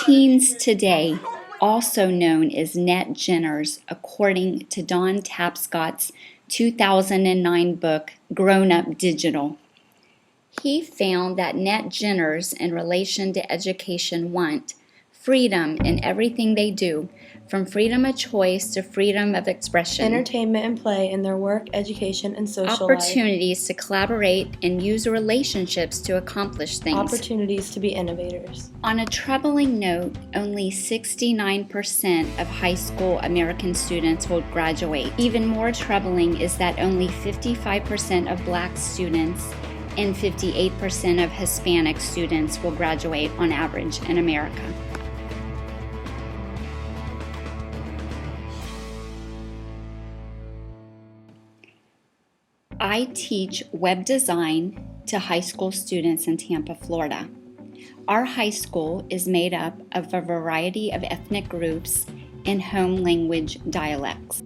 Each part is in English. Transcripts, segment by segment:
Teens today, also known as net Jenners, according to Don Tapscott's 2009 book, Grown Up Digital. He found that net Jenners in relation to education want freedom in everything they do, from freedom of choice to freedom of expression. Entertainment and play in their work, education, and social life. Opportunities to collaborate and use relationships to accomplish things. Opportunities to be innovators. On a troubling note, only 69% of high school American students will graduate. Even more troubling is that only 55% of Black students and 58% of Hispanic students will graduate on average in America. I teach web design to high school students in Tampa, Florida. Our high school is made up of a variety of ethnic groups and home language dialects.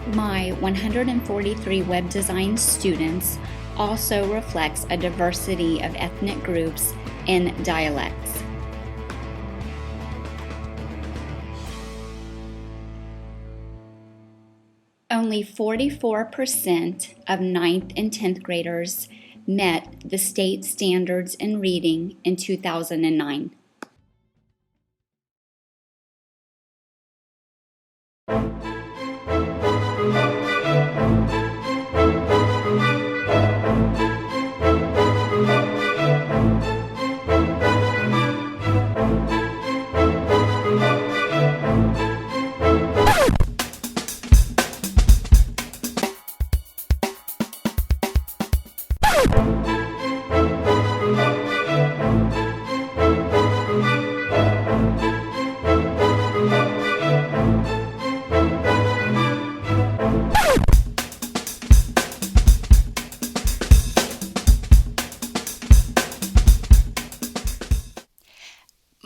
My 143 web design students also reflects a diversity of ethnic groups and dialects. Only 44% of 9th and 10th graders met the state standards in reading in 2009.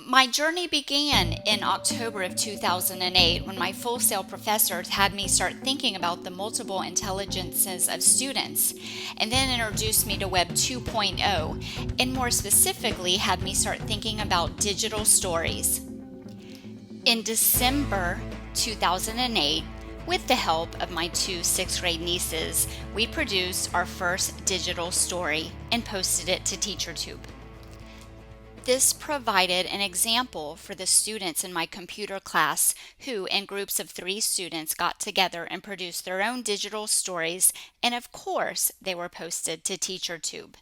My journey began in October of 2008 when my Full Sail professor had me start thinking about the multiple intelligences of students, and then introduced me to Web 2.0, and more specifically had me start thinking about digital stories. In December 2008, with the help of my two 6th grade nieces, we produced our first digital story and posted it to TeacherTube. This provided an example for the students in my computer class who, in groups of 3 students, got together and produced their own digital stories, and of course, they were posted to TeacherTube.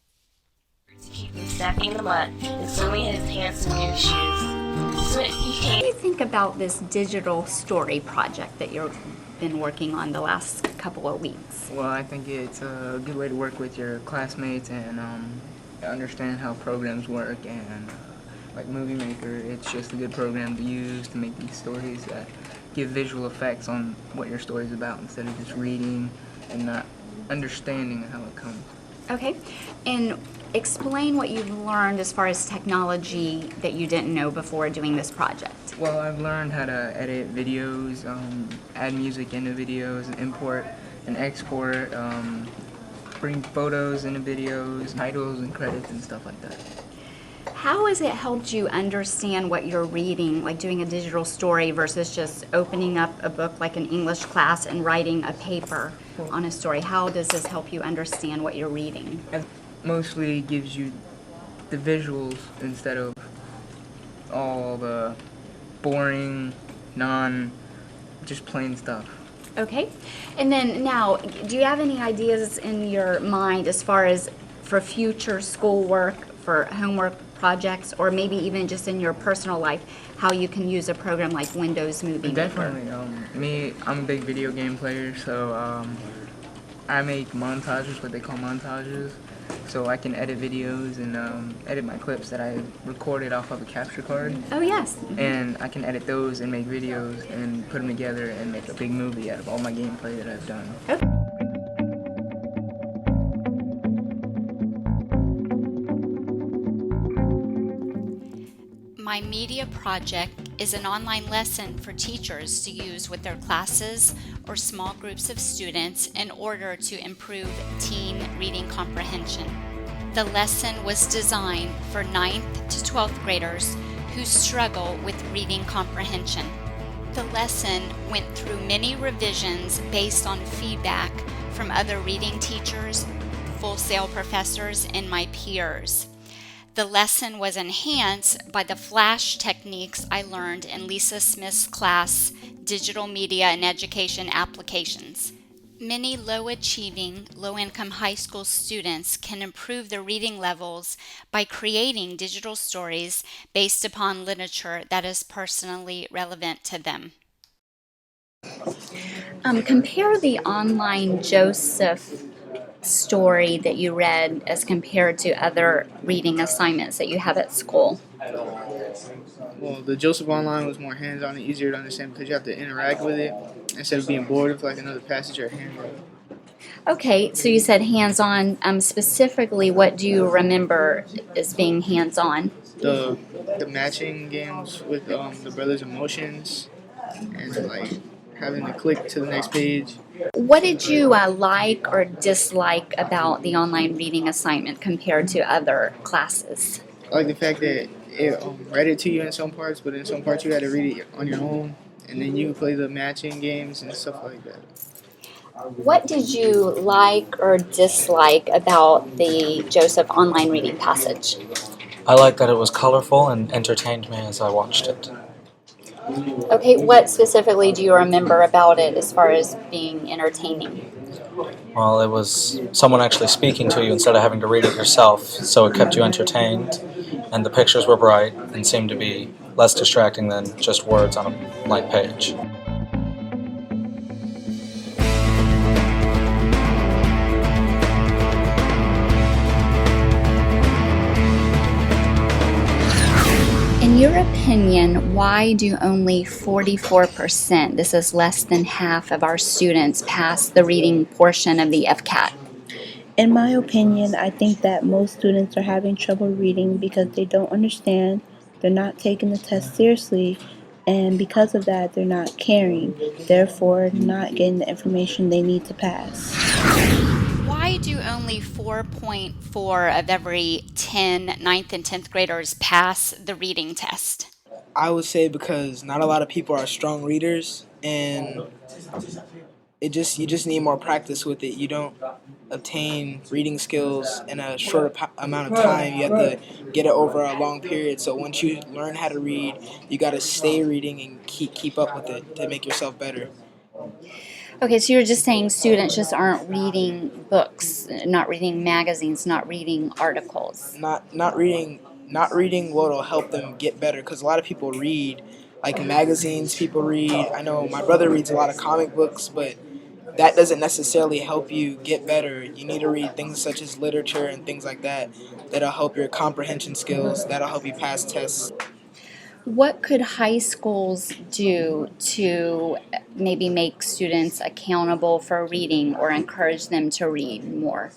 To keep from stepping in the mud and swimming his handsome new shoes. So What do you think about this digital story project that you've been working on the last couple of weeks? Well, I think it's a good way to work with your classmates and understand how programs work, and like Movie Maker, it's just a good program to use to make these stories that give visual effects on what your story's about instead of just reading and not understanding how it comes. Okay, and explain what you've learned as far as technology that you didn't know before doing this project. Well, I've learned how to edit videos, add music into videos, and import and export, bring photos into videos, titles and credits and stuff like that. How has it helped you understand what you're reading, like doing a digital story versus just opening up a book like an English class and writing a paper on a story? How does this help you understand what you're reading? It mostly gives you the visuals instead of all the boring, just plain stuff. Okay, and then now, do you have any ideas in your mind as far as for future schoolwork, for homework projects, or maybe even just in your personal life, how you can use a program like Windows Movie Maker? Definitely. I'm a big video game player, so I make montages, what they call montages. So I can edit videos and edit my clips that I recorded off of a capture card. Oh, yes. Mm-hmm. And I can edit those and make videos and put them together and make a big movie out of all my gameplay that I've done. Okay. My media project is an online lesson for teachers to use with their classes or small groups of students in order to improve teen reading comprehension. The lesson was designed for 9th to 12th graders who struggle with reading comprehension. The lesson went through many revisions based on feedback from other reading teachers, Full Sail professors, and my peers. The lesson was enhanced by the flash techniques I learned in Lisa Smith's class, Digital Media and Education Applications. Many low-achieving, low-income high school students can improve their reading levels by creating digital stories based upon literature that is personally relevant to them. Compare the online Joseph story that you read as compared to other reading assignments that you have at school. Well, the Joseph Online was more hands-on and easier to understand because you have to interact with it instead of being bored with like another passage or handwritten. Okay, so you said hands-on. Specifically, what do you remember as being hands-on? The matching games with the brothers' emotions and like having to click to the next page. What did you like or dislike about the online reading assignment compared to other classes? I like the fact that it read it to you in some parts, but in some parts you had to read it on your own, and then you could play the matching games and stuff like that. What did you like or dislike about the Joseph online reading passage? I liked that it was colorful and entertained me as I watched it. Okay, what specifically do you remember about it as far as being entertaining? Well, it was someone actually speaking to you instead of having to read it yourself, so it kept you entertained, and the pictures were bright and seemed to be less distracting than just words on a blank page. In your opinion, why do only 44%, this is less than half of our students, pass the reading portion of the FCAT? In my opinion, I think that most students are having trouble reading because they don't understand, they're not taking the test seriously, and because of that, they're not caring, therefore not getting the information they need to pass. Why do only 4.4 of every 10 9th and 10th graders pass the reading test? I would say because not a lot of people are strong readers, and you just need more practice with it. You don't obtain reading skills in a short amount of time. You have to get it over a long period. So once you learn how to read, you got to stay reading and keep up with it to make yourself better. Okay, so you're just saying students just aren't reading books, not reading magazines, not reading articles. Not reading what'll help them get better, because a lot of people read like magazines. People read. I know my brother reads a lot of comic books, but that doesn't necessarily help you get better. You need to read things such as literature and things like that that'll help your comprehension skills. That'll help you pass tests. What could high schools do to maybe make students accountable for reading or encourage them to read more?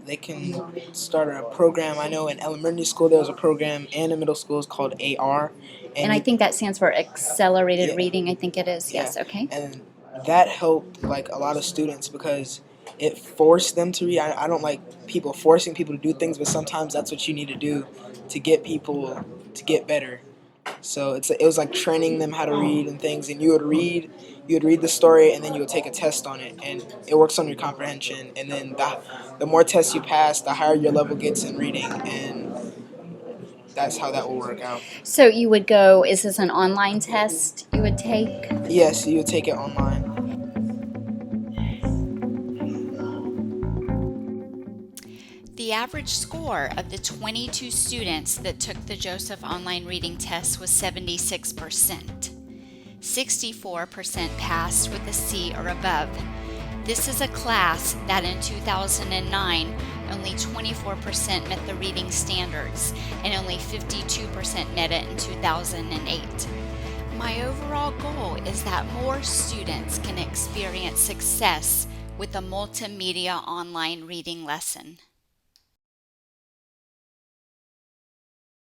They can start a program. I know in elementary school there was a program, and in middle school it's called AR. And I think that stands for accelerated Yeah. reading, I think it is. Yes, Yeah. okay. And that helped like a lot of students because it forced them to read. I don't like people forcing people to do things, but sometimes that's what you need to do to get people to get better. So it was like training them how to read and things, and you would read the story, and then you would take a test on it, and it works on your comprehension. And then the more tests you pass, the higher your level gets in reading, and that's how that will work out. So you would go, is this an online test you would take? Yes, you would take it online. The average score of the 22 students that took the Joseph Online Reading Test was 76%. 64% passed with a C or above. This is a class that in 2009 only 24% met the reading standards and only 52% met it in 2008. My overall goal is that more students can experience success with the multimedia online reading lesson.